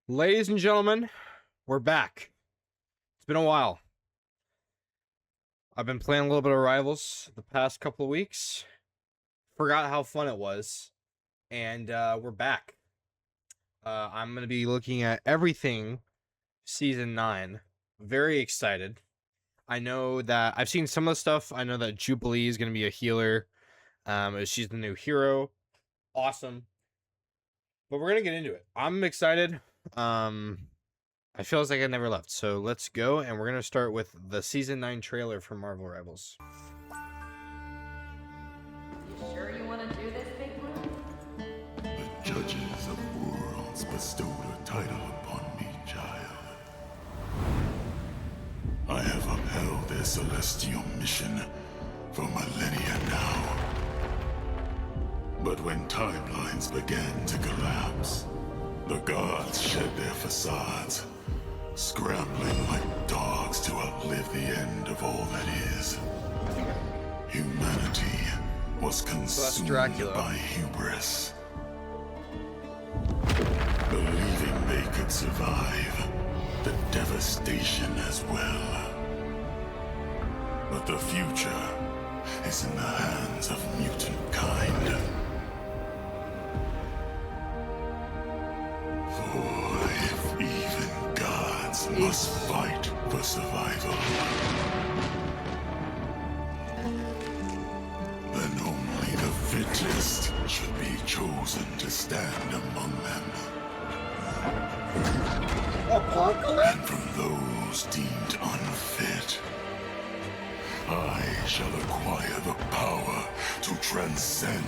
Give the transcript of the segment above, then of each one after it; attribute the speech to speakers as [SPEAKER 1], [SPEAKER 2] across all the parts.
[SPEAKER 1] Ladies and gentlemen, we're back. It's been a while. I've been playing a little bit of Rivals the past couple of weeks. Forgot how fun it was. And we're back. I'm going to be looking at everything Season 9. Very excited. I know that I've seen some of the stuff. I know that Jubilee is going to be a healer. She's the new hero. Awesome. But we're going to get into it. I'm excited. I feel like I never left. So let's go, and we're going to start with the Season 9 trailer for Marvel Rivals.
[SPEAKER 2] You sure you want to do this, big one?
[SPEAKER 3] The judges of worlds bestowed a title upon me, child. I have upheld their celestial mission for millennia now. But when timelines began to collapse, the gods shed their facades, scrambling like dogs to outlive the end of all that is. Humanity was consumed by hubris, believing they could survive the devastation as well. But the future is in the hands of mutant kind. For if even gods must fight for survival, then only the fittest should be chosen to stand among them. And from those deemed unfit, I shall acquire the power to transcend.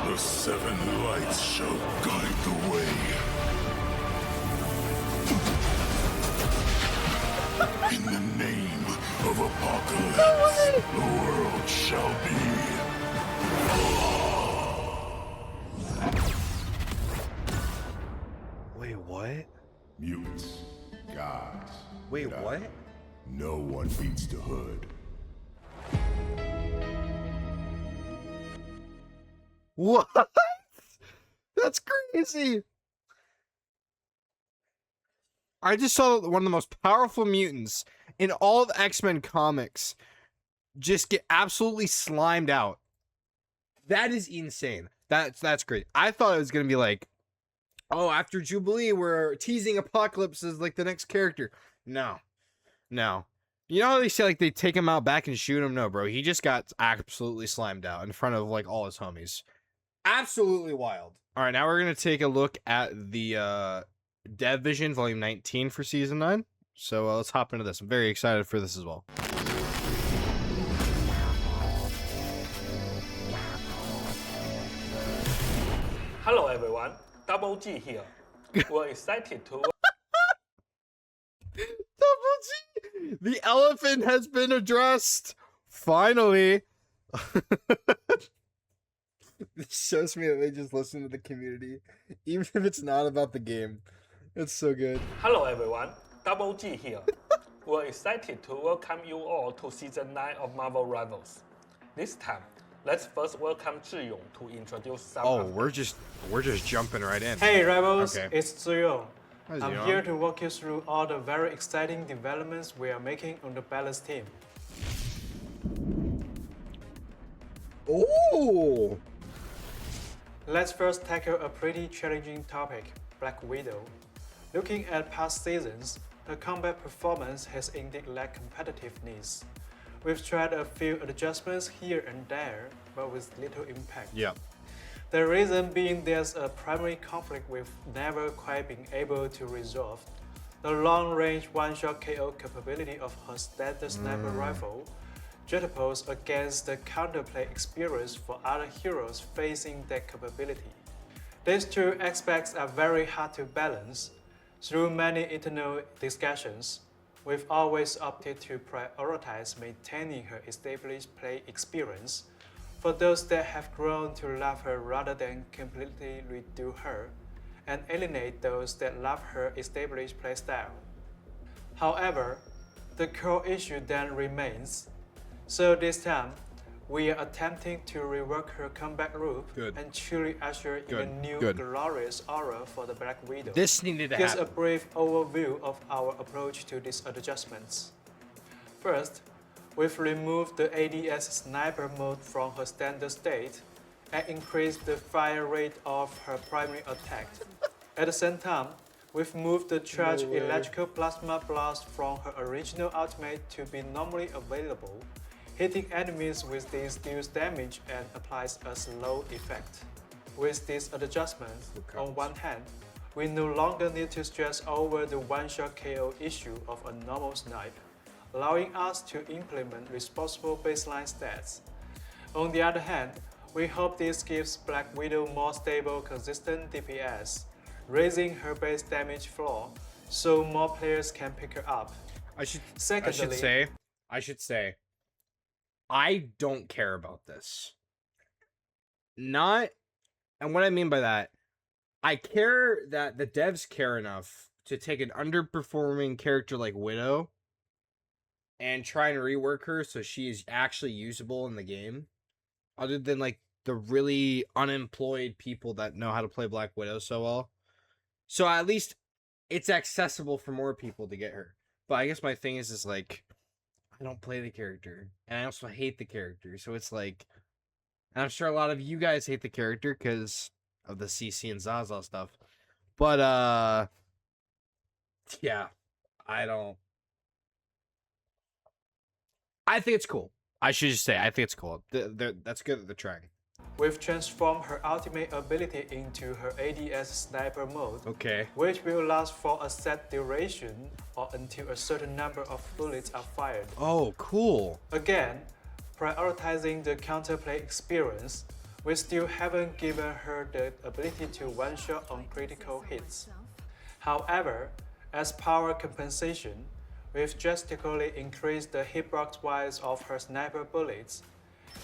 [SPEAKER 3] The seven lights shall guide the way. In the name of Apocalypse, the world shall be.
[SPEAKER 1] Wait, what?
[SPEAKER 3] Mutants, gods.
[SPEAKER 1] Wait, what?
[SPEAKER 3] No one beats the hood.
[SPEAKER 1] What? That's crazy. I just saw one of the most powerful mutants in all of X-Men comics just get absolutely slimed out. That is insane. That's great. I thought it was gonna be like, oh, after Jubilee, we're teasing Apocalypse as like the next character. No. You know how they say like they take him out back and shoot him? No, bro. He just got absolutely slimed out in front of like all his homies. Absolutely wild. All right, now we're gonna take a look at the Dev Vision Volume 19 for Season 9. So let's hop into this. I'm very excited for this as well.
[SPEAKER 4] Hello everyone, Double G here. We're excited to
[SPEAKER 1] Double G! The elephant has been addressed. Finally. This shows me that they just listen to the community, even if it's not about the game. It's so good.
[SPEAKER 4] Hello everyone, Double G here. We're excited to welcome you all to Season 9 of Marvel Rivals. This time, let's first welcome Zhiyong to introduce some
[SPEAKER 1] Oh,
[SPEAKER 4] of
[SPEAKER 1] we're just jumping right in.
[SPEAKER 5] Hey Rebels,
[SPEAKER 1] Okay.
[SPEAKER 5] it's Ziyong.
[SPEAKER 1] Hi,
[SPEAKER 5] I'm
[SPEAKER 1] Ziyong.
[SPEAKER 5] here to walk you through all the very exciting developments we are making on the Balance team.
[SPEAKER 1] Oh!
[SPEAKER 5] Let's first tackle a pretty challenging topic, Black Widow. Looking at past seasons, the combat performance has indeed lacked competitiveness. We've tried a few adjustments here and there, but with little impact.
[SPEAKER 1] Yeah.
[SPEAKER 5] The reason being there's a primary conflict we've never quite been able to resolve. The long-range one-shot KO capability of her standard sniper rifle juxtaposed against the counterplay experience for other heroes facing that capability. These two aspects are very hard to balance. Through many internal discussions, we've always opted to prioritize maintaining her established play experience for those that have grown to love her rather than completely redo her, and alienate those that love her established playstyle. However, the core issue then remains: So this time, we are attempting to rework her combat loop
[SPEAKER 1] Good.
[SPEAKER 5] and truly usher in a
[SPEAKER 1] Good.
[SPEAKER 5] new
[SPEAKER 1] Good.
[SPEAKER 5] glorious aura for the Black Widow.
[SPEAKER 1] This needed to
[SPEAKER 5] Here's a
[SPEAKER 1] happen.
[SPEAKER 5] brief overview of our approach to these adjustments. First, we've removed the ADS sniper mode from her standard state and increased the fire rate of her primary attack. At the same time, we've moved the charge electrical plasma blast from her original ultimate to be normally available, hitting enemies with this deals damage and applies a slow effect. With these adjustments, on one hand, we no longer need to stress over the one-shot KO issue of a normal snipe, allowing us to implement responsible baseline stats. On the other hand, we hope this gives Black Widow more stable, consistent DPS, raising her base damage floor so more players can pick her up.
[SPEAKER 1] I should
[SPEAKER 5] Secondly,
[SPEAKER 1] say, I don't care about this. Not, and what I mean by that, I care that the devs care enough to take an underperforming character like Widow and try and rework her so she is actually usable in the game, other than like the really unemployed people that know how to play Black Widow so well. So at least it's accessible for more people to get her. But I guess my thing is like, I don't play the character, and I also hate the character. So it's like, and I'm sure a lot of you guys hate the character because of the CC and Zaza stuff. But yeah, I think it's cool. I should just say I think it's cool. That's good that they're trying.
[SPEAKER 5] we've transformed her ultimate ability into her ADS sniper mode,
[SPEAKER 1] Okay.
[SPEAKER 5] which will last for a set duration or until a certain number of bullets are fired.
[SPEAKER 1] Oh, cool.
[SPEAKER 5] Again, prioritizing the counterplay experience, we still haven't given her the ability to one-shot on critical hits. However, as power compensation, we've drastically increased the hitbox wise of her sniper bullets,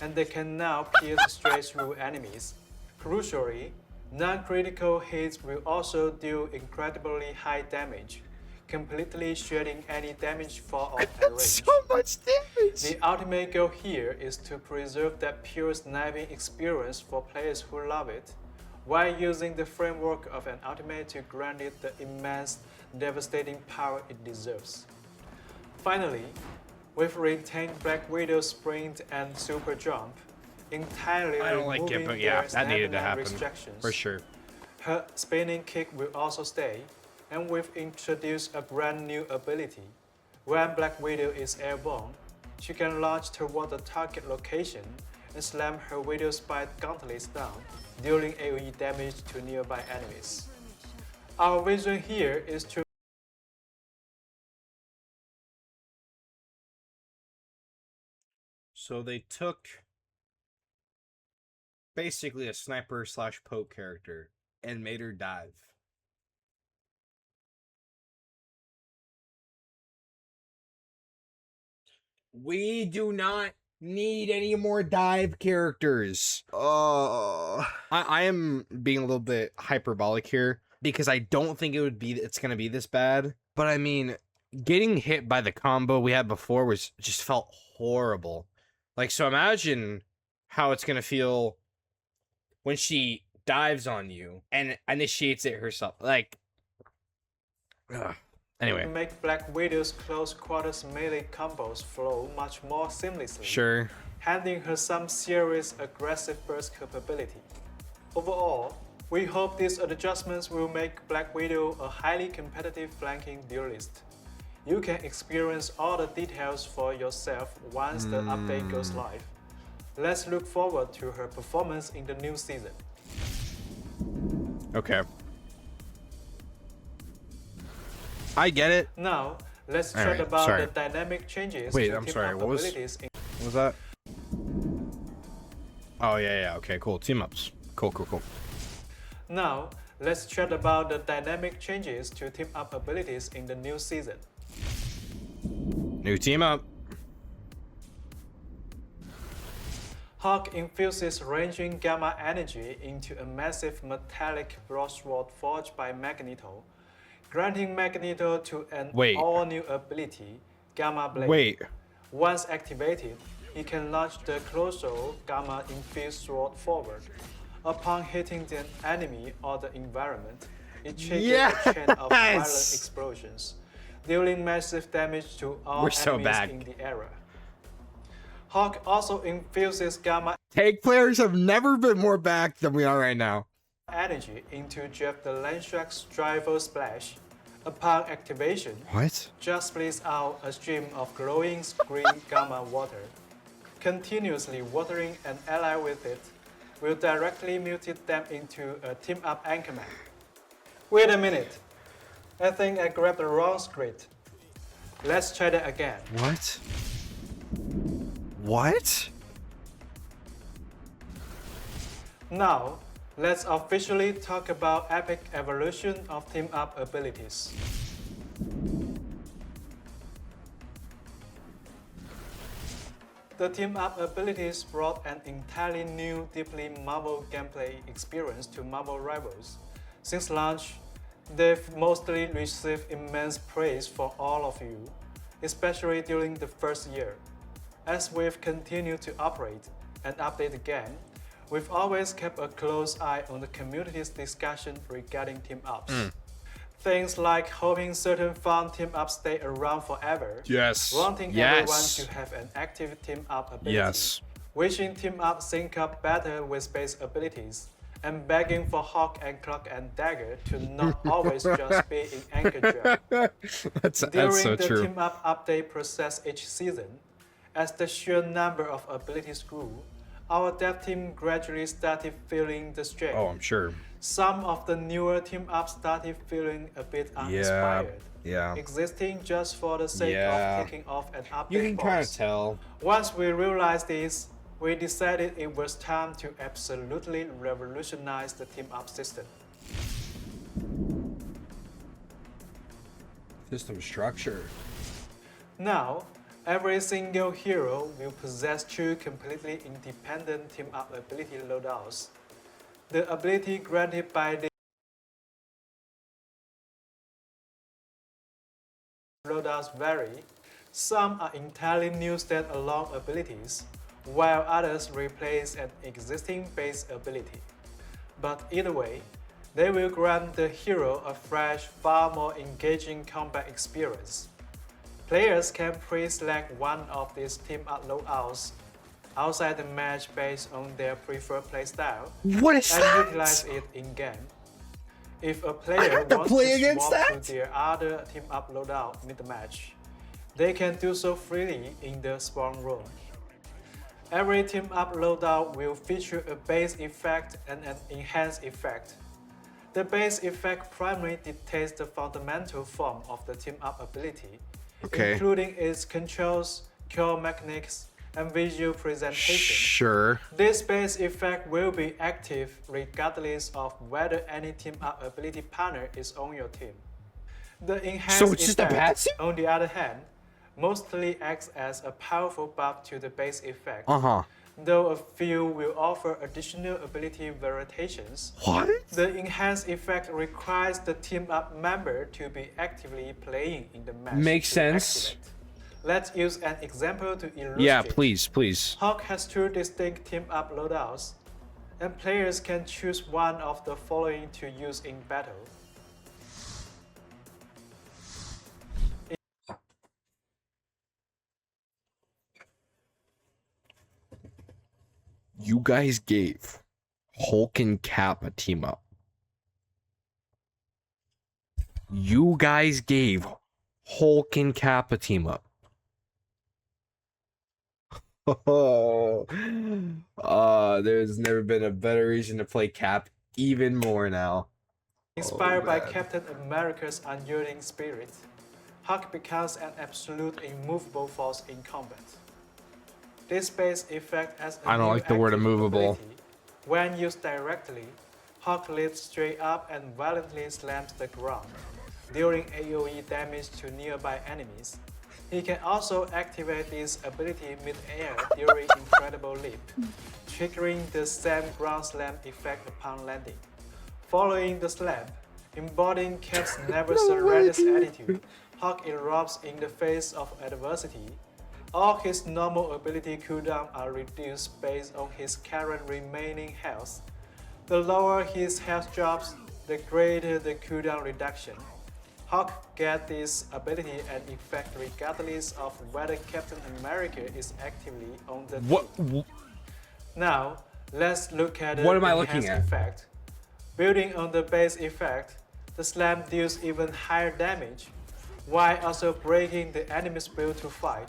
[SPEAKER 5] and they can now pierce straight through enemies. Crucially, non-critical hits will also deal incredibly high damage, completely shredding any damage fall off at range.
[SPEAKER 1] much damage.
[SPEAKER 5] The ultimate goal here is to preserve that pure sniping experience for players who love it, while using the framework of an ultimate to grant it the immense, devastating power it deserves. Finally, we've retained Black Widow's sprint and super jump, entirely
[SPEAKER 1] I don't like it,
[SPEAKER 5] removing
[SPEAKER 1] but yeah,
[SPEAKER 5] their
[SPEAKER 1] that needed to
[SPEAKER 5] stamina
[SPEAKER 1] happen
[SPEAKER 5] restrictions.
[SPEAKER 1] for sure.
[SPEAKER 5] Her spinning kick will also stay, and we've introduced a brand new ability. When Black Widow is airborne, she can launch toward the target location and slam her Widow Spike gauntlets down, dealing AoE damage to nearby enemies. Our vision here is to
[SPEAKER 1] So they took basically a sniper / poke character and made her dive. We do not need any more dive characters. I am being a little bit hyperbolic here because I don't think it's gonna be this bad. But I mean, getting hit by the combo we had before just felt horrible. Like, so imagine how it's gonna feel when she dives on you and initiates it herself. Like, ugh. Anyway,
[SPEAKER 5] make Black Widow's close quarters melee combos flow much more seamlessly,
[SPEAKER 1] sure.
[SPEAKER 5] handing her some serious aggressive burst capability. Overall, we hope these adjustments will make Black Widow a highly competitive flanking duelist. You can experience all the details for yourself once the update goes live. Let's look forward to her performance in the new season.
[SPEAKER 1] Okay. I get it.
[SPEAKER 5] Now, let's
[SPEAKER 1] All
[SPEAKER 5] chat
[SPEAKER 1] right,
[SPEAKER 5] about
[SPEAKER 1] sorry.
[SPEAKER 5] the dynamic changes
[SPEAKER 1] Wait,
[SPEAKER 5] to
[SPEAKER 1] I'm
[SPEAKER 5] team
[SPEAKER 1] sorry,
[SPEAKER 5] up
[SPEAKER 1] what was-
[SPEAKER 5] abilities in
[SPEAKER 1] What was that? Oh, yeah. Okay, cool. Team ups. Cool.
[SPEAKER 5] Now, let's chat about the dynamic changes to team up abilities in the new season.
[SPEAKER 1] New team up.
[SPEAKER 5] Hawk infuses ranging gamma energy into a massive metallic broadsword forged by Magneto, granting Magneto to an
[SPEAKER 1] Wait.
[SPEAKER 5] all-new ability, Gamma Blade.
[SPEAKER 1] Wait.
[SPEAKER 5] Once activated, he can launch the Colossal Gamma infused sword forward. Upon hitting the enemy or the environment, it triggers a chain of violent
[SPEAKER 1] Yes!
[SPEAKER 5] explosions, dealing massive damage to all
[SPEAKER 1] We're so
[SPEAKER 5] enemies
[SPEAKER 1] back.
[SPEAKER 5] in the area. Hawk also infuses Gamma
[SPEAKER 1] Take players have never been more back than we are right now.
[SPEAKER 5] energy into Jeff the Landshark's Driver Splash. Upon activation,
[SPEAKER 1] What?
[SPEAKER 5] just splits out a stream of glowing green gamma water. Continuously watering an ally with it will directly mutate them into a team-up Anchorman. Wait a minute. I think I grabbed the wrong script. Let's try that again.
[SPEAKER 1] What? What?
[SPEAKER 5] Now, let's officially talk about epic evolution of team-up abilities. The team-up abilities brought an entirely new, deeply Marvel gameplay experience to Marvel Rivals. Since launch, they've mostly received immense praise for all of you, especially during the first year. As we've continued to operate and update the game, we've always kept a close eye on the community's discussion regarding team-ups. Things like hoping certain fun team-ups stay around forever,
[SPEAKER 1] Yes.
[SPEAKER 5] wanting everyone to have an active team-up ability,
[SPEAKER 1] Yes.
[SPEAKER 5] wishing team-up sync up better with space abilities, and begging for Hawk and Cloak and Dagger to not always just be in Anchor Gem.
[SPEAKER 1] That's
[SPEAKER 5] During
[SPEAKER 1] so
[SPEAKER 5] the
[SPEAKER 1] true.
[SPEAKER 5] team-up update process each season, as the sheer number of abilities grew, our dev team gradually started feeling the strain.
[SPEAKER 1] Oh, I'm sure.
[SPEAKER 5] Some of the newer team-ups started feeling a bit uninspired,
[SPEAKER 1] Yeah.
[SPEAKER 5] existing just for the sake
[SPEAKER 1] Yeah.
[SPEAKER 5] of kicking off an update
[SPEAKER 1] You can kind of
[SPEAKER 5] box.
[SPEAKER 1] tell.
[SPEAKER 5] Once we realized this, we decided it was time to absolutely revolutionize the team-up system.
[SPEAKER 1] System structure.
[SPEAKER 5] Now, every single hero will possess two completely independent team-up ability loadouts. The ability granted by the loadouts vary. Some are entirely new standalone abilities, while others replace an existing base ability. But either way, they will grant the hero a fresh, far more engaging combat experience. Players can pre-select one of these team-up loadouts outside the match based on their preferred playstyle
[SPEAKER 1] What is
[SPEAKER 5] and
[SPEAKER 1] that?
[SPEAKER 5] utilize it in-game. If a player
[SPEAKER 1] have to
[SPEAKER 5] wants
[SPEAKER 1] play
[SPEAKER 5] to
[SPEAKER 1] against
[SPEAKER 5] swap
[SPEAKER 1] that?
[SPEAKER 5] to their other team-up loadout mid-match, they can do so freely in the spawn room. Every team-up loadout will feature a base effect and an enhanced effect. The base effect primarily dictates the fundamental form of the team-up ability,
[SPEAKER 1] Okay.
[SPEAKER 5] including its controls, core mechanics, and visual presentation.
[SPEAKER 1] Sure.
[SPEAKER 5] This base effect will be active regardless of whether any team-up ability partner is on your team. The enhanced
[SPEAKER 1] So it's just a
[SPEAKER 5] effect,
[SPEAKER 1] passive?
[SPEAKER 5] on the other hand, mostly acts as a powerful buff to the base effect,
[SPEAKER 1] Uh-huh.
[SPEAKER 5] though a few will offer additional ability variations.
[SPEAKER 1] What?
[SPEAKER 5] The enhanced effect requires the team-up member to be actively playing in the match.
[SPEAKER 1] Makes
[SPEAKER 5] to
[SPEAKER 1] sense.
[SPEAKER 5] activate. Let's use an example to illustrate.
[SPEAKER 1] Yeah, please.
[SPEAKER 5] Hawk has two distinct team-up loadouts, and players can choose one of the following to use in battle.
[SPEAKER 1] You guys gave Hulk and Cap a team up. You guys gave Hulk and Cap a team up. Oh, there's never been a better reason to play Cap even more now.
[SPEAKER 5] Inspired by
[SPEAKER 1] man.
[SPEAKER 5] Captain America's unyielding spirit, Hawk becomes an absolute immovable force in combat. This base effect as a
[SPEAKER 1] I don't
[SPEAKER 5] new
[SPEAKER 1] like the word
[SPEAKER 5] active
[SPEAKER 1] immovable.
[SPEAKER 5] ability. When used directly, Hawk lifts straight up and violently slams the ground, dealing AoE damage to nearby enemies. He can also activate this ability mid-air during Incredible Leap, triggering the same ground slam effect upon landing. Following the slam, embodying Cap's never surrenders attitude, Hawk erupts in the face of adversity, All his normal ability cooldowns are reduced based on his current remaining health. The lower his health drops, the greater the cooldown reduction. Hawk gets this ability and effect regardless of whether Captain America is actively on the team. Now, let's look at the
[SPEAKER 1] What am I looking
[SPEAKER 5] enhanced
[SPEAKER 1] at?
[SPEAKER 5] effect. Building on the base effect, the slam deals even higher damage, while also breaking the enemy's will to fight,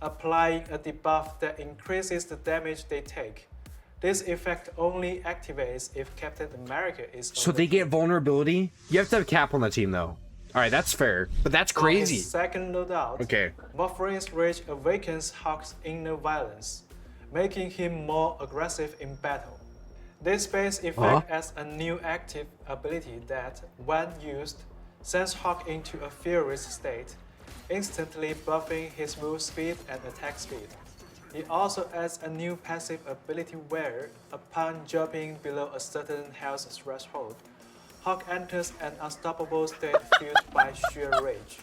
[SPEAKER 5] applying a debuff that increases the damage they take. This effect only activates if Captain America is on
[SPEAKER 1] So
[SPEAKER 5] the
[SPEAKER 1] they
[SPEAKER 5] team.
[SPEAKER 1] get vulnerability? You have to have Cap on the team, though. Alright, that's fair. But that's
[SPEAKER 5] On his
[SPEAKER 1] crazy.
[SPEAKER 5] second loadout,
[SPEAKER 1] Okay.
[SPEAKER 5] Wolverine's Rage awakens Hawk's inner violence, making him more aggressive in battle. This base effect adds a new active ability that, when used, sends Hawk into a furious state, instantly buffing his move speed and attack speed. It also adds a new passive ability where, upon dropping below a certain health threshold, Hawk enters an unstoppable state fueled by sheer rage,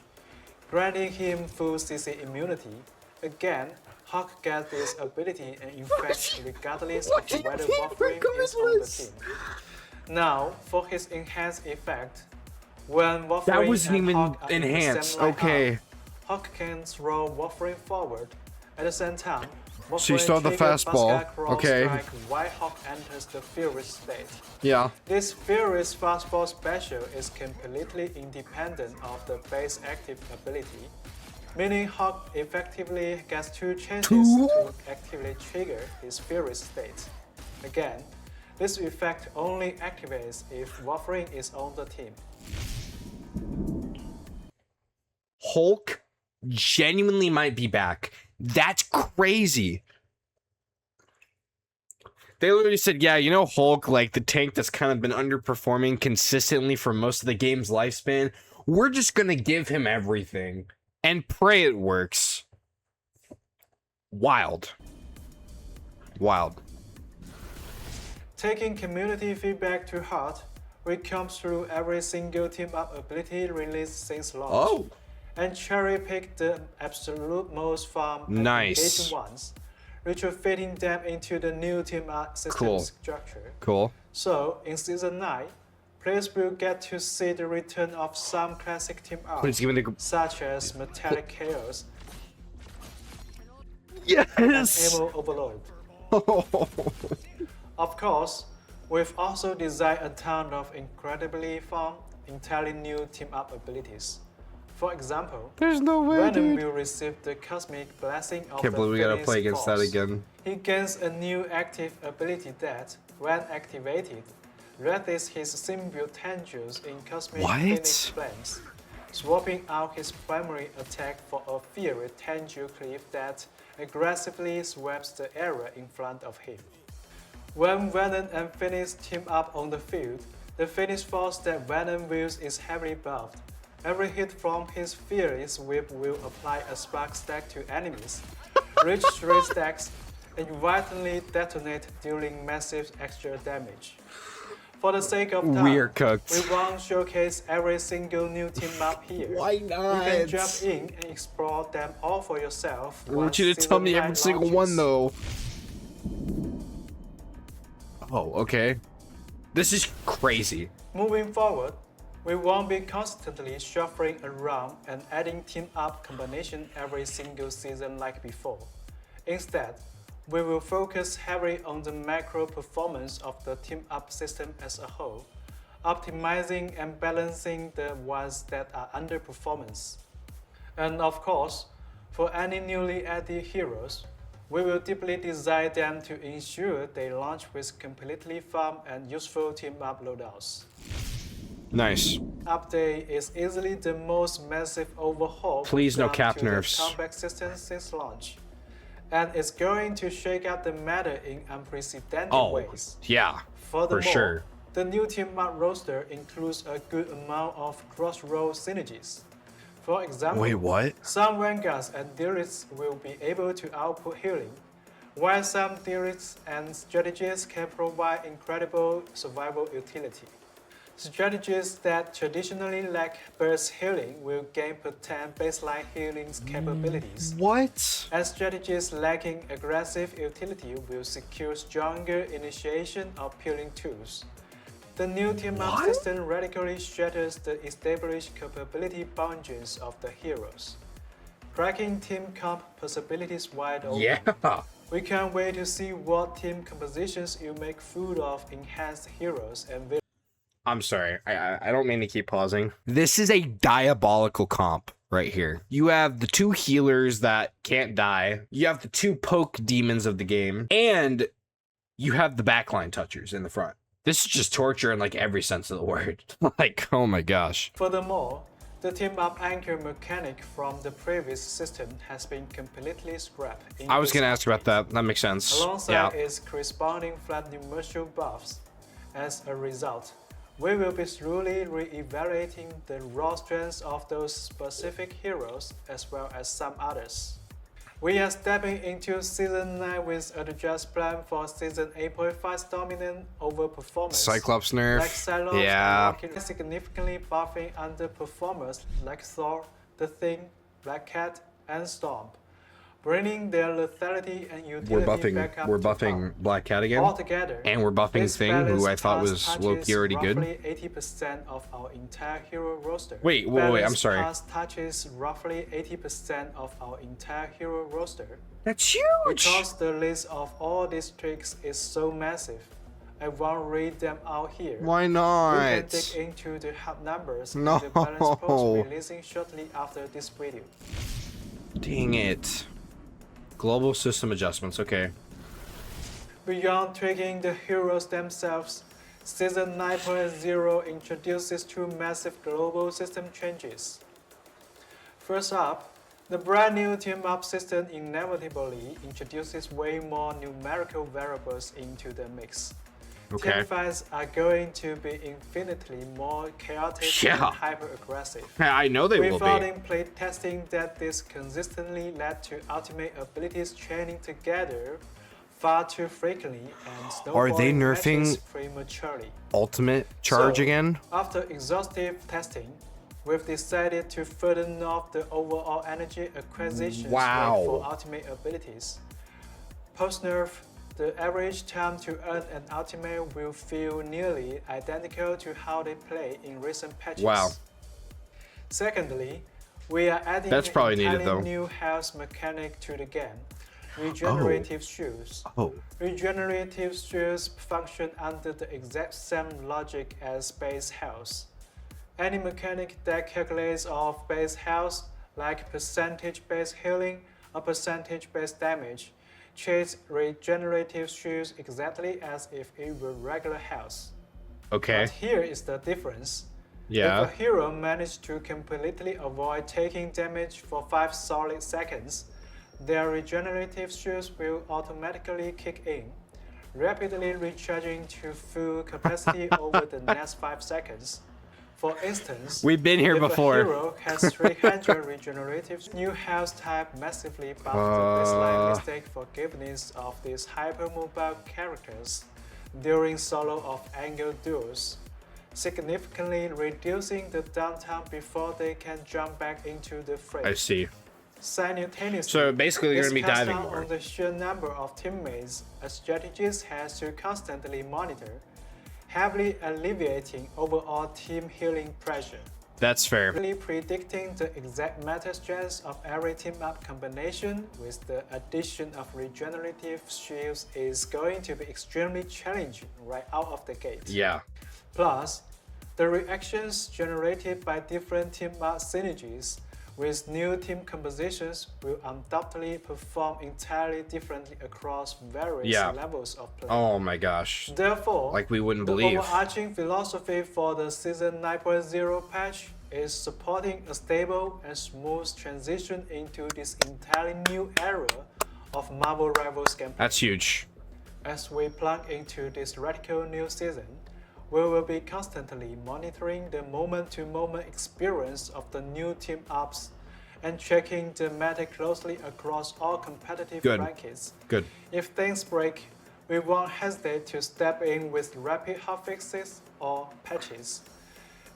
[SPEAKER 5] granting him full CC immunity. Again, Hawk gets this ability and effect regardless of whether Wolverine is on the team. Now, for his enhanced effect, when Wolverine
[SPEAKER 1] That wasn't
[SPEAKER 5] and
[SPEAKER 1] even
[SPEAKER 5] Hawk are in the same
[SPEAKER 1] enhanced.
[SPEAKER 5] lineup,
[SPEAKER 1] Okay.
[SPEAKER 5] Hawk can throw Wolverine forward. At the same time,
[SPEAKER 1] So you still have the fastball. Okay.
[SPEAKER 5] Strike while Hawk enters the furious state.
[SPEAKER 1] Yeah.
[SPEAKER 5] This furious fastball special is completely independent of the base active ability, meaning Hawk effectively gets two chances to actively trigger his furious state. Again, this effect only activates if Wolverine is on the team.
[SPEAKER 1] Hulk genuinely might be back. That's crazy. They literally said, yeah, you know Hulk, like the tank that's kind of been underperforming consistently for most of the game's lifespan, we're just gonna give him everything and pray it works. Wild. Wild.
[SPEAKER 5] Taking community feedback to heart, we come through every single team-up ability released since launch.
[SPEAKER 1] Oh.
[SPEAKER 5] And cherry-pick the absolute most fun and
[SPEAKER 1] Nice.
[SPEAKER 5] engaging ones, retrofitting them into the new team-up system
[SPEAKER 1] Cool.
[SPEAKER 5] structure.
[SPEAKER 1] Cool.
[SPEAKER 5] So, in Season 9, players will get to see the return of some classic team-up,
[SPEAKER 1] Please give me the...
[SPEAKER 5] such as Metallic Chaos and
[SPEAKER 1] Yes!
[SPEAKER 5] Ammo Overload. Of course, we've also designed a ton of incredibly fun, entirely new team-up abilities. For example,
[SPEAKER 1] There's no way,
[SPEAKER 5] Venom
[SPEAKER 1] dude.
[SPEAKER 5] will receive the Cosmic Blessing of
[SPEAKER 1] Can't
[SPEAKER 5] the
[SPEAKER 1] believe we gotta
[SPEAKER 5] Phoenix
[SPEAKER 1] play against that
[SPEAKER 5] Force.
[SPEAKER 1] again.
[SPEAKER 5] He gains a new active ability that, when activated, raises his symbiote tendrils in Cosmic
[SPEAKER 1] What?
[SPEAKER 5] Phoenix Flames, swapping out his primary attack for a fiery tendril cliff that aggressively sweeps the area in front of him. When Venom and Phoenix team up on the field, the Phoenix Force that Venom wields is heavily buffed. Every hit from his Furious Whip will apply a spark stack to enemies, reach 3 stacks, and violently detonate dealing massive extra damage. For the sake of time,
[SPEAKER 1] We're cooked.
[SPEAKER 5] we won't showcase every single new team map here.
[SPEAKER 1] Why
[SPEAKER 5] You
[SPEAKER 1] not?
[SPEAKER 5] can jump in and explore them all for yourself.
[SPEAKER 1] I want you to tell me every single one, though. Oh, okay. This is crazy.
[SPEAKER 5] Moving forward, we won't be constantly shuffling around and adding team-up combination every single season like before. Instead, we will focus heavily on the macro performance of the team-up system as a whole, optimizing and balancing the ones that are underperformance. And of course, for any newly added heroes, we will deeply design them to ensure they launch with completely fun and useful team-up loadouts.
[SPEAKER 1] Nice.
[SPEAKER 5] Update is easily the most massive overhaul
[SPEAKER 1] Please no
[SPEAKER 5] done
[SPEAKER 1] cap
[SPEAKER 5] to the
[SPEAKER 1] nerfs.
[SPEAKER 5] combat system since launch, and it's going to shake up the meta in unprecedented
[SPEAKER 1] Oh,
[SPEAKER 5] ways.
[SPEAKER 1] yeah.
[SPEAKER 5] Furthermore,
[SPEAKER 1] sure.
[SPEAKER 5] the new team-up roster includes a good amount of cross-role synergies. For example,
[SPEAKER 1] Wait, what?
[SPEAKER 5] some Vanguards and Deerits will be able to output healing, while some Deerits and strategies can provide incredible survival utility. Strategies that traditionally lack burst healing will gain potent baseline healing capabilities.
[SPEAKER 1] What?
[SPEAKER 5] And strategies lacking aggressive utility will secure stronger initiation of healing tools. The new team-up
[SPEAKER 1] What?
[SPEAKER 5] system radically shatters the established capability boundaries of the heroes, cracking team comp possibilities wide open.
[SPEAKER 1] Yeah.
[SPEAKER 5] We can't wait to see what team compositions you make full of enhanced heroes and villains.
[SPEAKER 1] I'm sorry. I don't mean to keep pausing. This is a diabolical comp right here. You have the two healers that can't die. You have the two poke demons of the game. And you have the backline touchers in the front. This is just torture in like every sense of the word. Like, oh my gosh.
[SPEAKER 5] Furthermore, the team-up anchor mechanic from the previous system has been completely scrapped. in
[SPEAKER 1] I was
[SPEAKER 5] this
[SPEAKER 1] going to ask about
[SPEAKER 5] update,
[SPEAKER 1] that. That makes sense.
[SPEAKER 5] alongside
[SPEAKER 1] Yeah.
[SPEAKER 5] its corresponding flat numerical buffs. As a result, we will be slowly re-evaluating the raw strengths of those specific heroes as well as some others. We are stepping into Season 9 with a just plan for Season 8.5's dominant overperformance.
[SPEAKER 1] Cyclops nerf.
[SPEAKER 5] Like Cyclops
[SPEAKER 1] Yeah.
[SPEAKER 5] and significantly buffing underperformers like Thor, The Thing, Black Cat, and Storm, bringing their lethality and utility back up
[SPEAKER 1] We're
[SPEAKER 5] to par.
[SPEAKER 1] buffing Black Cat again.
[SPEAKER 5] Altogether,
[SPEAKER 1] And we're buffing
[SPEAKER 5] this
[SPEAKER 1] Thing, who I
[SPEAKER 5] balanced
[SPEAKER 1] thought
[SPEAKER 5] pass
[SPEAKER 1] was
[SPEAKER 5] touches
[SPEAKER 1] low-key already good.
[SPEAKER 5] Roughly 80% of our entire hero roster.
[SPEAKER 1] Wait, I'm
[SPEAKER 5] Balanced
[SPEAKER 1] sorry.
[SPEAKER 5] pass touches roughly 80% of our entire hero roster.
[SPEAKER 1] That's huge.
[SPEAKER 5] Because the list of all these tricks is so massive, I won't read them out here.
[SPEAKER 1] Why
[SPEAKER 5] You can
[SPEAKER 1] not?
[SPEAKER 5] dig into the hub numbers
[SPEAKER 1] No.
[SPEAKER 5] in the balance post releasing shortly after this video.
[SPEAKER 1] Dang it. Global system adjustments. Okay.
[SPEAKER 5] Beyond tweaking the heroes themselves, Season 9.0 introduces two massive global system changes. First up, the brand new team-up system inevitably introduces way more numerical variables into the mix.
[SPEAKER 1] Okay.
[SPEAKER 5] Team fights are going to be infinitely more chaotic
[SPEAKER 1] Yeah.
[SPEAKER 5] and hyper-aggressive.
[SPEAKER 1] I know they
[SPEAKER 5] We
[SPEAKER 1] will
[SPEAKER 5] found
[SPEAKER 1] be.
[SPEAKER 5] in playtesting that this consistently led to ultimate abilities chaining together far too frequently and
[SPEAKER 1] Are they
[SPEAKER 5] snowballing
[SPEAKER 1] nerfing
[SPEAKER 5] matches prematurely.
[SPEAKER 1] Ultimate charge
[SPEAKER 5] So,
[SPEAKER 1] again?
[SPEAKER 5] After exhaustive testing, we've decided to further off the overall energy acquisition
[SPEAKER 1] Wow.
[SPEAKER 5] rate for ultimate abilities. Post-nerf, the average time to earn an ultimate will feel nearly identical to how they play in recent patches.
[SPEAKER 1] Wow.
[SPEAKER 5] Secondly, we are adding
[SPEAKER 1] That's
[SPEAKER 5] an
[SPEAKER 1] probably needed,
[SPEAKER 5] entirely
[SPEAKER 1] though.
[SPEAKER 5] new health mechanic to the game. Regenerative shields.
[SPEAKER 1] Oh.
[SPEAKER 5] Regenerative shields function under the exact same logic as base health. Any mechanic that calculates off base health, like percentage base healing or percentage base damage, treats regenerative shields exactly as if it were regular health.
[SPEAKER 1] Okay.
[SPEAKER 5] But here is the difference.
[SPEAKER 1] Yeah.
[SPEAKER 5] If a hero managed to completely avoid taking damage for 5 solid seconds, their regenerative shields will automatically kick in, rapidly recharging to full capacity over the next 5 seconds. For instance,
[SPEAKER 1] We've been here
[SPEAKER 5] if
[SPEAKER 1] before.
[SPEAKER 5] a hero has 300 regenerative, new health type massively buffs the baseline mistake forgiveness of these hypermobile characters during solo of angle duels, significantly reducing the downtime before they can jump back into the fray.
[SPEAKER 1] I see.
[SPEAKER 5] Simultaneously,
[SPEAKER 1] So basically you're
[SPEAKER 5] this
[SPEAKER 1] gonna be
[SPEAKER 5] cuts
[SPEAKER 1] diving
[SPEAKER 5] down
[SPEAKER 1] more.
[SPEAKER 5] on the sheer number of teammates a strategist has to constantly monitor, heavily alleviating overall team healing pressure.
[SPEAKER 1] That's fair.
[SPEAKER 5] Really predicting the exact meta strengths of every team-up combination with the addition of regenerative shields is going to be extremely challenging right out of the gate.
[SPEAKER 1] Yeah.
[SPEAKER 5] Plus, the reactions generated by different team-up synergies with new team compositions will undoubtedly perform entirely differently across various
[SPEAKER 1] Yeah.
[SPEAKER 5] levels of play.
[SPEAKER 1] Oh my gosh.
[SPEAKER 5] Therefore,
[SPEAKER 1] Like we wouldn't
[SPEAKER 5] the
[SPEAKER 1] believe.
[SPEAKER 5] overarching philosophy for the Season 9.0 patch is supporting a stable and smooth transition into this entirely new era of Marvel Rivals gameplay.
[SPEAKER 1] That's huge.
[SPEAKER 5] As we plunge into this radical new season, we will be constantly monitoring the moment-to-moment experience of the new team-ups and checking the meta closely across all competitive
[SPEAKER 1] Good.
[SPEAKER 5] rankings.
[SPEAKER 1] Good.
[SPEAKER 5] If things break, we won't hesitate to step in with rapid hotfixes or patches.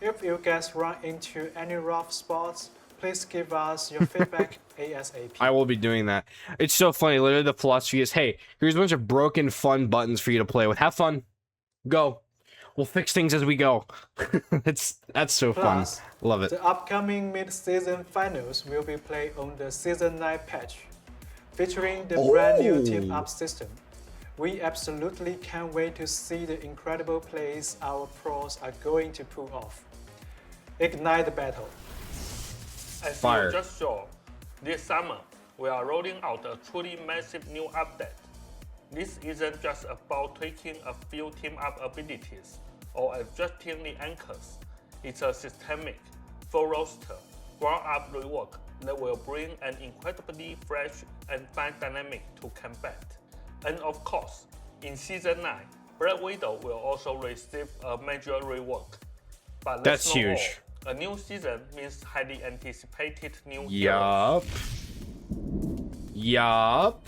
[SPEAKER 5] If you guys run into any rough spots, please give us your feedback ASAP.
[SPEAKER 1] I will be doing that. It's so funny. Literally, the philosophy is, hey, here's a bunch of broken, fun buttons for you to play with. Have fun. Go. We'll fix things as we go. That's so
[SPEAKER 5] Plus,
[SPEAKER 1] fun. Love it.
[SPEAKER 5] The upcoming mid-season finals will be played on the Season 9 patch, featuring the brand new team-up system. We absolutely can't wait to see the incredible plays our pros are going to pull off. Ignite the battle.
[SPEAKER 4] As
[SPEAKER 1] Fire.
[SPEAKER 4] you just saw, this summer we are rolling out a truly massive new update. This isn't just about tweaking a few team-up abilities or adjusting the anchors. It's a systemic, full roster, ground-up rework that will bring an incredibly fresh and fun dynamic to combat. And of course, in Season 9, Black Widow will also receive a major rework. But
[SPEAKER 1] That's
[SPEAKER 4] that's not
[SPEAKER 1] huge.
[SPEAKER 4] all. A new season means highly anticipated new heroes.
[SPEAKER 1] Yup. Yup.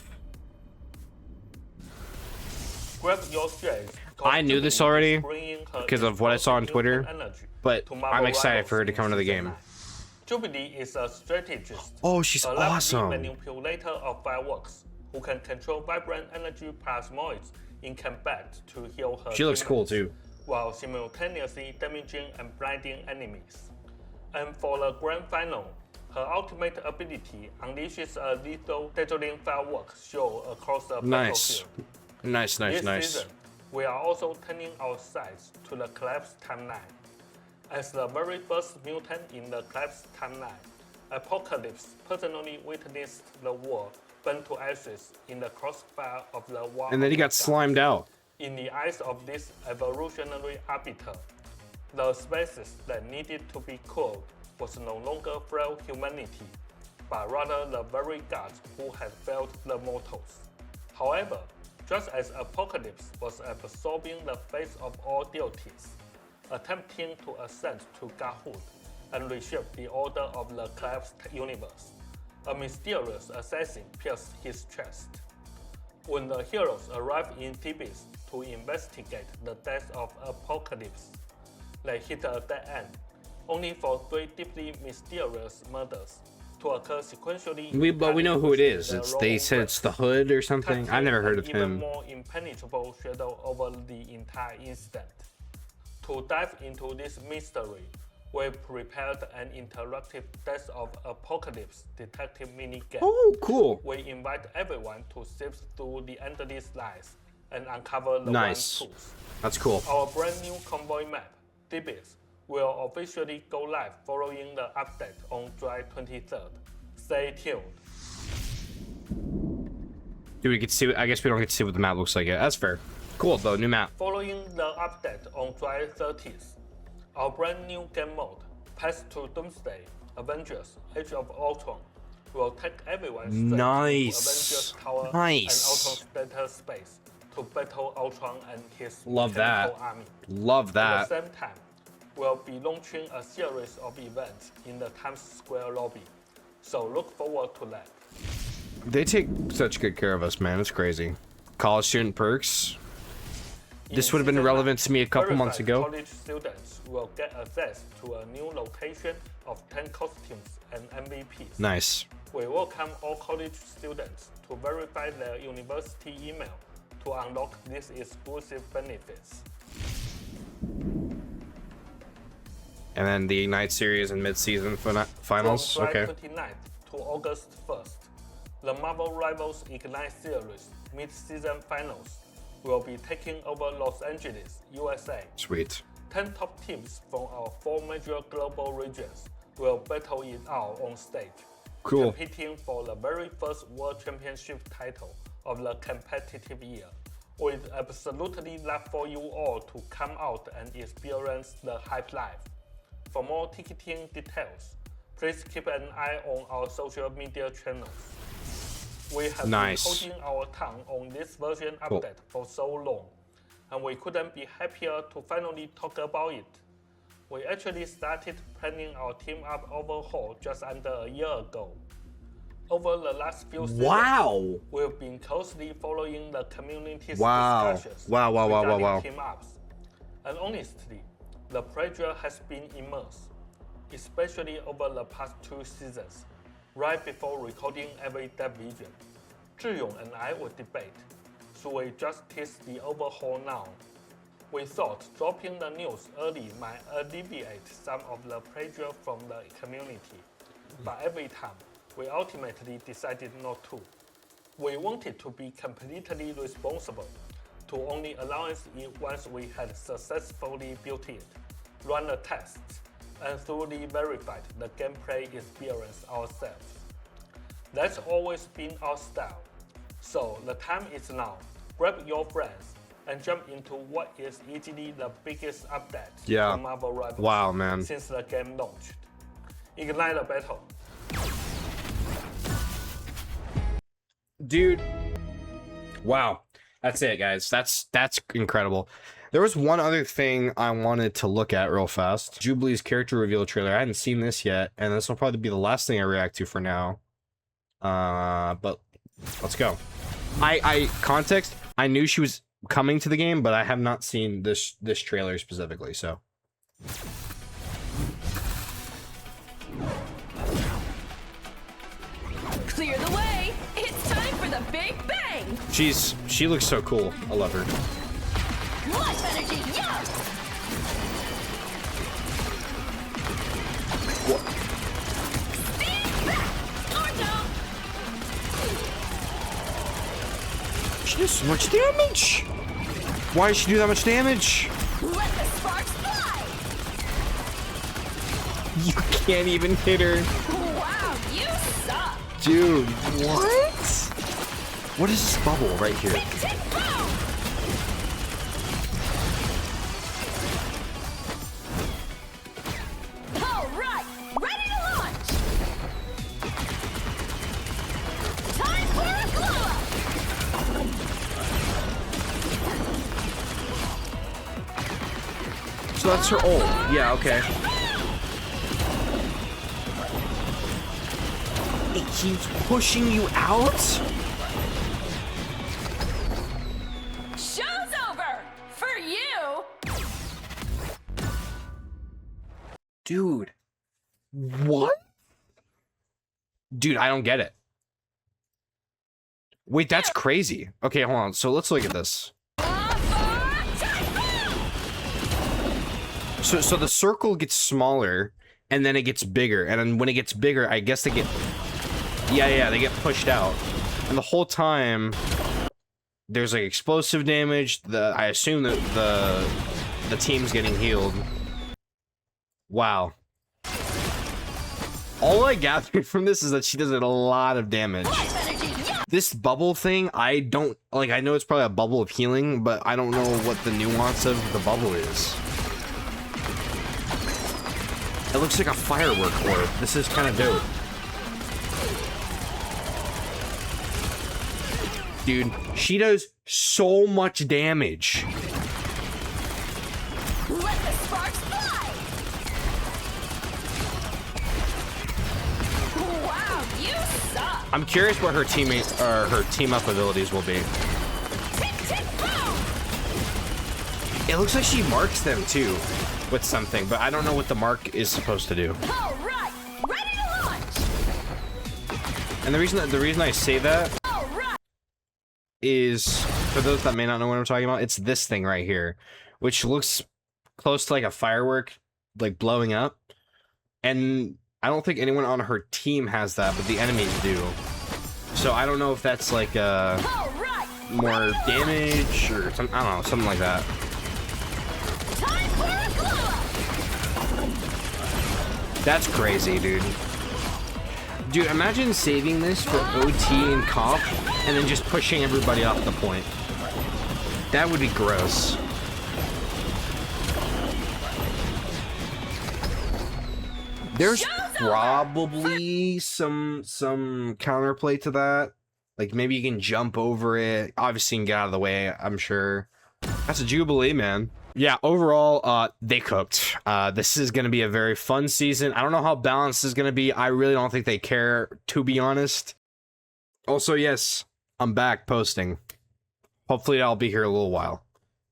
[SPEAKER 4] Grab your strays,
[SPEAKER 1] I knew this
[SPEAKER 4] Jubilee
[SPEAKER 1] already
[SPEAKER 4] is bringing her
[SPEAKER 1] because of what I saw on
[SPEAKER 4] explosive
[SPEAKER 1] Twitter,
[SPEAKER 4] mutant energy
[SPEAKER 1] but
[SPEAKER 4] to Marvel
[SPEAKER 1] I'm excited for her to
[SPEAKER 4] Rivals
[SPEAKER 1] come into the
[SPEAKER 4] in
[SPEAKER 1] game.
[SPEAKER 4] Season 9. Jubilee is a strategist,
[SPEAKER 1] Oh, she's
[SPEAKER 4] a lovely
[SPEAKER 1] awesome.
[SPEAKER 4] manipulator of fireworks who can control vibrant energy plasmoids in combat to heal her
[SPEAKER 1] She looks cool
[SPEAKER 4] teammates,
[SPEAKER 1] too.
[SPEAKER 4] while simultaneously damaging and blinding enemies. And for the grand final, her ultimate ability unleashes a lethal dazzling fireworks show across the
[SPEAKER 1] Nice.
[SPEAKER 4] battlefield.
[SPEAKER 1] Nice, nice,
[SPEAKER 4] This
[SPEAKER 1] nice.
[SPEAKER 4] season, we are also turning our sights to the collapse timeline. As the very first mutant in the collapse timeline, Apocalypse personally witnessed the world burn to ashes in the crossfire of the war.
[SPEAKER 1] And then he
[SPEAKER 4] of
[SPEAKER 1] got
[SPEAKER 4] the
[SPEAKER 1] slimed out.
[SPEAKER 4] In the eyes of this evolutionary arbiter, the species that needed to be culled was no longer frail humanity, but rather the very gods who had failed the mortals. However, just as Apocalypse was absorbing the face of all deities, attempting to ascend to godhood and reshape the order of the collapsed universe, a mysterious assassin pierced his chest. When the heroes arrive in Thebes to investigate the death of Apocalypse, they hit a dead end, only for 3 deeply mysterious murders to occur sequentially.
[SPEAKER 1] But we know who it is.
[SPEAKER 4] in the
[SPEAKER 1] It's they
[SPEAKER 4] Roman
[SPEAKER 1] said it's the
[SPEAKER 4] West,
[SPEAKER 1] Hood or something. I've never heard of
[SPEAKER 4] casting an
[SPEAKER 1] him.
[SPEAKER 4] even more impenetrable shadow over the entire incident. To dive into this mystery, we prepared an interactive Death of Apocalypse detective minigame.
[SPEAKER 1] Oh, cool.
[SPEAKER 4] We invite everyone to sift through the endless lies and uncover the
[SPEAKER 1] Nice.
[SPEAKER 4] one truth.
[SPEAKER 1] That's cool.
[SPEAKER 4] Our brand new convoy map, Thebes, will officially go live following the update on July 23rd. Stay tuned.
[SPEAKER 1] Dude, we get to see. I guess we don't get to see what the map looks like yet. That's fair. Cool though. New map.
[SPEAKER 4] Following the update on July 30th, our brand new game mode, Path to Doomsday, Avengers: Age of Ultron, will take everyone straight
[SPEAKER 1] Nice.
[SPEAKER 4] to Avengers Tower
[SPEAKER 1] Nice.
[SPEAKER 4] and Ultron's data space to battle Ultron and his
[SPEAKER 1] Love that.
[SPEAKER 4] mechanical army.
[SPEAKER 1] Love
[SPEAKER 4] At
[SPEAKER 1] that.
[SPEAKER 4] the same time, we'll be launching a series of events in the Times Square lobby, so look forward to that.
[SPEAKER 1] They take such good care of us, man. It's crazy. College student perks. This
[SPEAKER 4] In
[SPEAKER 1] would have been
[SPEAKER 4] Season
[SPEAKER 1] relevant
[SPEAKER 4] 9,
[SPEAKER 1] to me a couple months
[SPEAKER 4] verified
[SPEAKER 1] ago.
[SPEAKER 4] College students will get access to a new location of 10 costumes and MVPs.
[SPEAKER 1] Nice.
[SPEAKER 4] We welcome all college students to verify their university email to unlock these exclusive benefits.
[SPEAKER 1] And then the Ignite series and mid-season finals.
[SPEAKER 4] From July
[SPEAKER 1] Okay.
[SPEAKER 4] 29th to August 1st, the Marvel Rivals Ignite series mid-season finals will be taking over Los Angeles, USA.
[SPEAKER 1] Sweet.
[SPEAKER 4] 10 top teams from our 4 major global regions will battle it out on stage,
[SPEAKER 1] Cool.
[SPEAKER 4] competing for the very first World Championship title of the competitive year. We'd absolutely love for you all to come out and experience the hype live. For more ticketing details, please keep an eye on our social media channels. We have
[SPEAKER 1] Nice.
[SPEAKER 4] been holding our tongue on this version
[SPEAKER 1] Cool.
[SPEAKER 4] update for so long, and we couldn't be happier to finally talk about it. We actually started planning our team up overhaul just under a year ago. Over the last few seasons,
[SPEAKER 1] Wow.
[SPEAKER 4] we've been closely following the community's
[SPEAKER 1] Wow.
[SPEAKER 4] discussions
[SPEAKER 1] Wow.
[SPEAKER 4] regarding
[SPEAKER 1] Wow.
[SPEAKER 4] team ups. And honestly, the pressure has been immense, especially over the past 2 seasons. Right before recording every division, Zhiyong and I would debate, should we just test the overhaul now? We thought dropping the news early might alleviate some of the pressure from the community, but every time, we ultimately decided not to. We wanted to be completely responsible, to only announce it once we had successfully built it, run the tests, and thoroughly verified the gameplay experience ourselves. That's always been our style. So the time is now. Grab your friends and jump into what is easily the biggest update
[SPEAKER 1] Yeah.
[SPEAKER 4] to Marvel Rivals
[SPEAKER 1] Wow, man.
[SPEAKER 4] since the game launched. Ignite the battle.
[SPEAKER 1] Dude, wow, that's it, guys. That's incredible. There was one other thing I wanted to look at real fast. Jubilee's character reveal trailer. I hadn't seen this yet, and this will probably be the last thing I react to for now. But let's go. Context, I knew she was coming to the game, but I have not seen this trailer specifically, so.
[SPEAKER 2] Clear the way! It's time for the Big Bang!
[SPEAKER 1] She looks so cool. I love her.
[SPEAKER 2] Life energy, yeah! Stand back! Or no!
[SPEAKER 1] She does so much damage. Why does she do that much damage?
[SPEAKER 2] Let the sparks fly!
[SPEAKER 1] You can't even hit her.
[SPEAKER 2] Wow, you suck!
[SPEAKER 1] Dude, what? What is this bubble right here?
[SPEAKER 2] Tick, tick, boom! All right, ready to launch! Time for a glow up!
[SPEAKER 1] So that's her ult. Yeah, okay. It keeps pushing you out?
[SPEAKER 2] Show's over! For you!
[SPEAKER 1] Dude. What? Dude, I don't get it. Wait, that's crazy. Okay, hold on. So let's look at this. So the circle gets smaller, and then it gets bigger, and then when it gets bigger, I guess they get... Yeah, they get pushed out. And the whole time, there's like explosive damage. I assume that the team's getting healed. Wow. All I gathered from this is that she does a lot of damage. This bubble thing, I don't... Like, I know it's probably a bubble of healing, but I don't know what the nuance of the bubble is. It looks like a firework orb. This is kind of dope. Dude, she does so much damage.
[SPEAKER 2] Let the sparks fly! Wow, you suck!
[SPEAKER 1] I'm curious what her teammate or her team up abilities will be.
[SPEAKER 2] Tick, tick, boom!
[SPEAKER 1] It looks like she marks them too with something, but I don't know what the mark is supposed to do.
[SPEAKER 2] All right, ready to launch!
[SPEAKER 1] And the reason I say that
[SPEAKER 2] All right!
[SPEAKER 1] is, for those that may not know what I'm talking about, it's this thing right here, which looks close to like a firework, like blowing up. And I don't think anyone on her team has that, but the enemies do. So I don't know if that's like
[SPEAKER 2] All right!
[SPEAKER 1] more damage or something. I don't know, something like that.
[SPEAKER 2] Time for a glow up!
[SPEAKER 1] That's crazy, dude. Dude, imagine saving this for OT and comp, and then just pushing everybody off the point. That would be gross. There's probably some counterplay to that. Like, maybe you can jump over it. Obviously, you can get out of the way, I'm sure. That's a Jubilee, man. Yeah, overall, they cooked. This is going to be a very fun season. I don't know how balanced this is going to be. I really don't think they care, to be honest. Also, yes, I'm back posting. Hopefully, I'll be here a little while.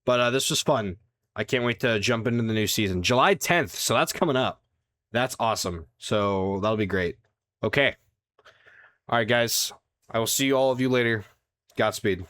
[SPEAKER 1] But this was fun. I can't wait to jump into the new season. July 10th, so that's coming up. That's awesome. So that'll be great. Okay. All right, guys. I will see all of you later. Godspeed.